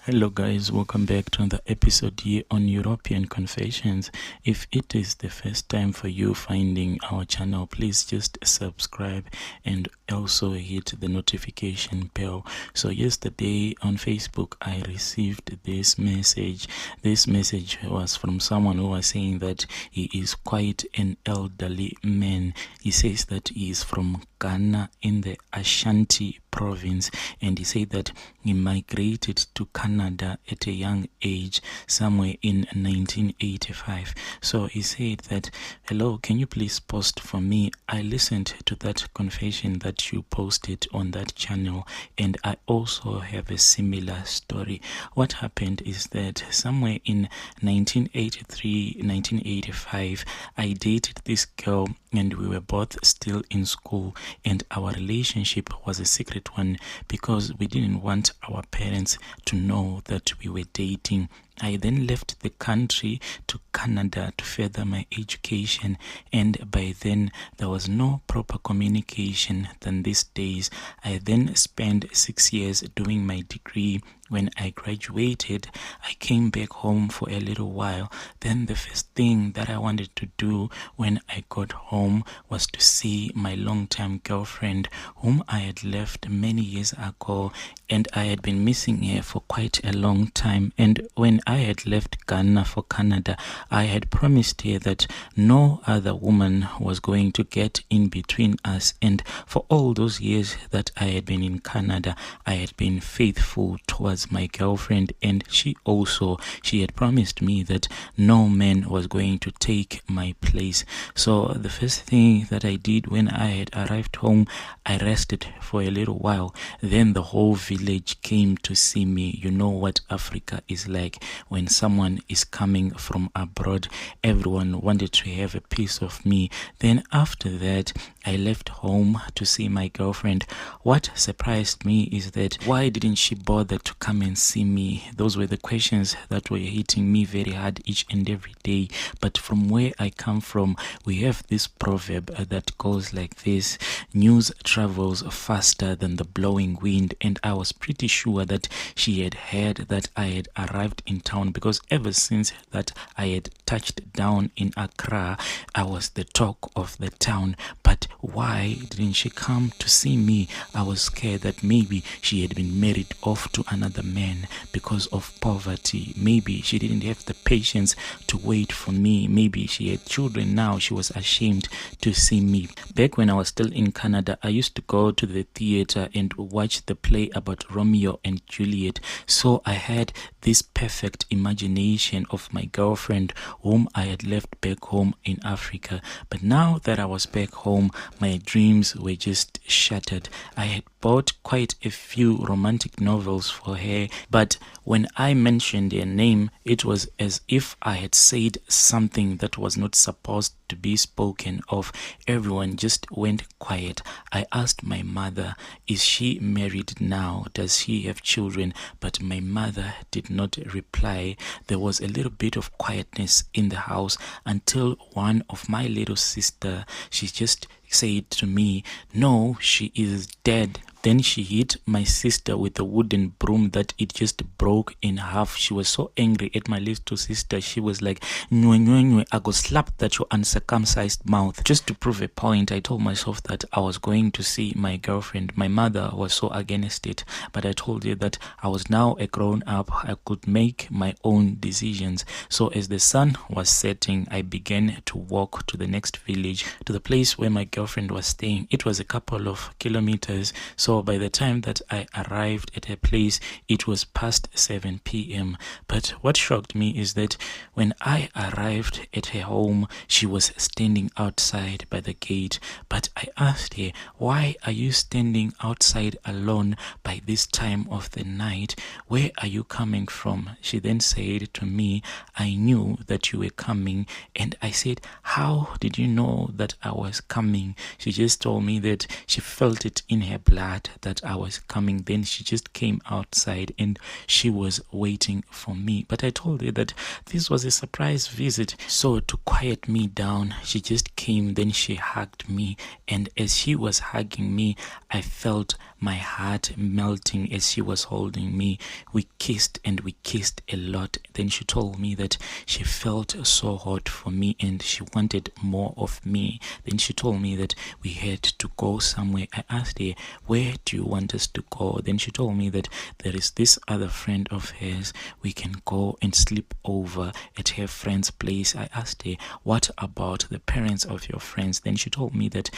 Hello guys, welcome back to another episode here on European Confessions. If it is the first time for you finding our channel, please just subscribe and also hit the notification bell. So yesterday on Facebook I received this message. This message was from someone who was saying that he is quite an elderly man. He says that he is from Ghana in the Ashanti province, and he said that he migrated to Canada at a young age, somewhere in 1985. So he said that, hello, can you please post for me? I listened to that confession that you posted on that channel, and I also have a similar story. What happened is that somewhere in 1983, 1985, I dated this girl, and we were both still in school, and our relationship was a secret one because we didn't want our parents to know that we were dating. I then left the country to Canada to further my education, and by then there was no proper communication than these days. I then spent 6 years doing my degree. When I graduated, I came back home for a little while. Then the first thing that I wanted to do when I got home was to see my long-term girlfriend, whom I had left many years ago, and I had been missing her for quite a long time. And when I had left Ghana for Canada, I had promised her that no other woman was going to get in between us. And for all those years that I had been in Canada, I had been faithful towards my girlfriend, and she had promised me that no man was going to take my place. So the first thing that I did when I had arrived home, I rested for a little while. Then the whole village came to see me. You know what Africa is like when someone is coming from abroad. Everyone wanted to have a piece of me. Then after that, I left home to see my girlfriend. What surprised me is that why didn't she bother to come and see me? Those were the questions that were hitting me very hard each and every day. But from where I come from, we have this proverb that goes like this: news travels faster than the blowing wind. And I was pretty sure that she had heard that I had arrived in town, because ever since that I had touched down in Accra, I was the talk of the town. But why didn't she come to see me? I was scared that maybe she had been married off to another man because of poverty. Maybe she didn't have the patience to wait for me. Maybe she had children now. She was ashamed to see me. Back when I was still in Canada, I used to go to the theater and watch the play about Romeo and Juliet. So I had this perfect imagination of my girlfriend, whom I had left back home in Africa. But now that I was back home, my dreams were just shattered. I had bought quite a few romantic novels for her, but when I mentioned her name, it was as if I had said something that was not supposed to be spoken of. Everyone just went quiet. I asked my mother, is she married now? Does she have children? But my mother did not reply. There was a little bit of quietness in the house until one of my little sister, she just said to me, no, she is dead. Then she hit my sister with a wooden broom that it just broke in half. She was so angry at my little sister. She was like, "Nywe, nywe, nywe, I go slap that your uncircumcised mouth." Just to prove a point, I told myself that I was going to see my girlfriend. My mother was so against it, but I told her that I was now a grown up. I could make my own decisions. So as the sun was setting, I began to walk to the next village, to the place where my girlfriend was staying. It was a couple of kilometers. So by the time that I arrived at her place, it was past 7 p.m. But what shocked me is that when I arrived at her home, she was standing outside by the gate. But I asked her, why are you standing outside alone by this time of the night? Where are you coming from? She then said to me, I knew that you were coming. And I said, how did you know that I was coming? She just told me that she felt it in her blood that I was coming. Then she just came outside and she was waiting for me. But I told her that this was a surprise visit. So to quiet me down, she just came, then she hugged me. And as she was hugging me, I felt my heart melting as she was holding me. We kissed and we kissed a lot. Then she told me that she felt so hot for me and she wanted more of me. Then she told me that we had to go somewhere. I asked her, where do you want us to go? Then she told me that there is this other friend of hers. We can go and sleep over at her friend's place. I asked her, what about the parents of your friends? Then she told me that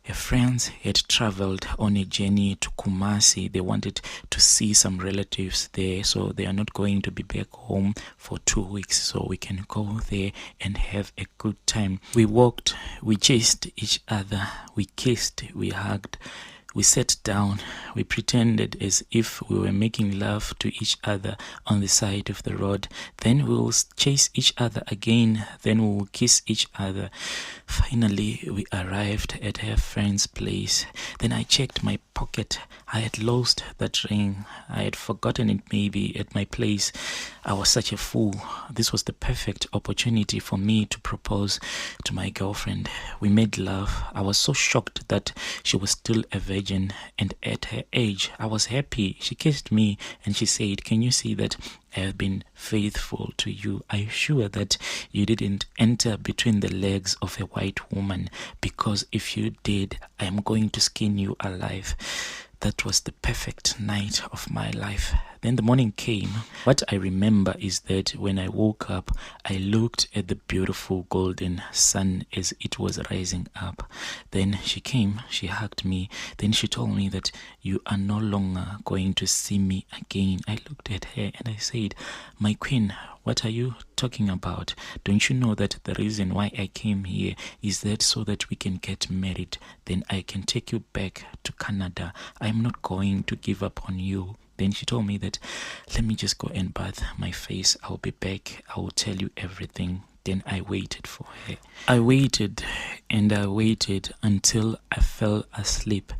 her friends had traveled on a journey to Kumasi. They wanted to see some relatives there, so they are not going to be back home for 2 weeks, so we can go there and have a good time. We walked, we chased each other, we kissed, we hugged. We sat down, we pretended as if we were making love to each other on the side of the road. Then we will chase each other again, then we will kiss each other. Finally, we arrived at her friend's place. Then I checked my pocket. I had lost that ring. I had forgotten it maybe at my place. I was such a fool. This was the perfect opportunity for me to propose to my girlfriend. We made love. I was so shocked that she was still a virgin, and at her age, I was happy. She kissed me and she said, "Can you see that I have been faithful to you? Are you sure that you didn't enter between the legs of a white woman? Because if you did, I am going to skin you alive." That was the perfect night of my life. Then the morning came. What I remember is that when I woke up, I looked at the beautiful golden sun as it was rising up. Then she came, she hugged me. Then she told me that you are no longer going to see me again. I looked at her and I said, "My queen, what are you talking about? Don't you know that the reason why I came here is that so that we can get married? Then I can take you back to Canada. I'm not going to give up on you." Then she told me that, "Let me just go and bath my face. I'll be back. I will tell you everything." Then I waited for her. I waited and I waited until I fell asleep.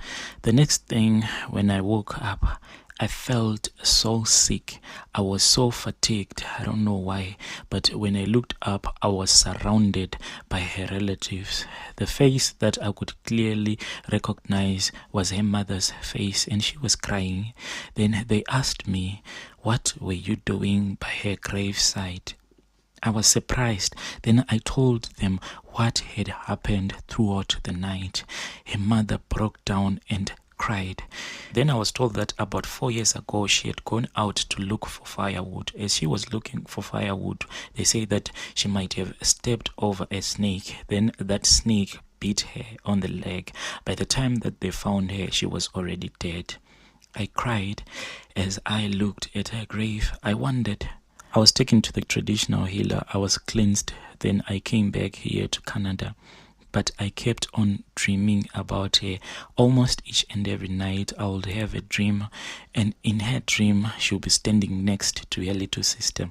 The next thing, when I woke up, I felt so sick. I was so fatigued. I don't know why. But when I looked up, I was surrounded by her relatives. The face that I could clearly recognize was her mother's face, and she was crying. Then they asked me, "What were you doing by her graveside?" I was surprised. Then I told them what had happened throughout the night. Her mother broke down and cried. Then I was told that about 4 years ago she had gone out to look for firewood. As she was looking for firewood, they say that she might have stepped over a snake. Then that snake bit her on the leg. By the time that they found her, she was already dead. I cried as I looked at her grave. I wondered. I was taken to the traditional healer. I was cleansed. Then I came back here to Canada. But I kept on dreaming about her. Almost each and every night I would have a dream, and in her dream she would be standing next to her little sister.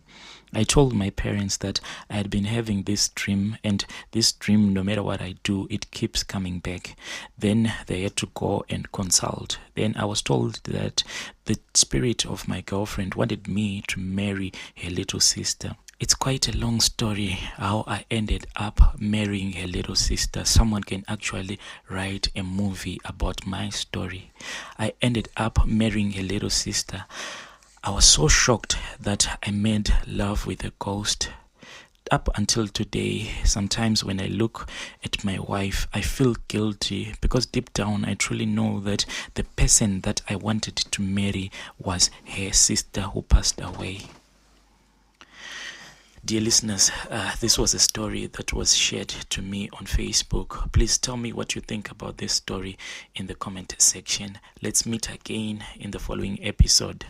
I told my parents that I had been having this dream, and this dream, no matter what I do, it keeps coming back. Then they had to go and consult. Then I was told that the spirit of my girlfriend wanted me to marry her little sister. It's quite a long story how I ended up marrying her little sister. Someone can actually write a movie about my story. I ended up marrying her little sister. I was so shocked that I made love with a ghost. Up until today, sometimes when I look at my wife, I feel guilty because deep down I truly know that the person that I wanted to marry was her sister who passed away. Dear listeners, this was a story that was shared to me on Facebook. Please tell me what you think about this story in the comment section. Let's meet again in the following episode.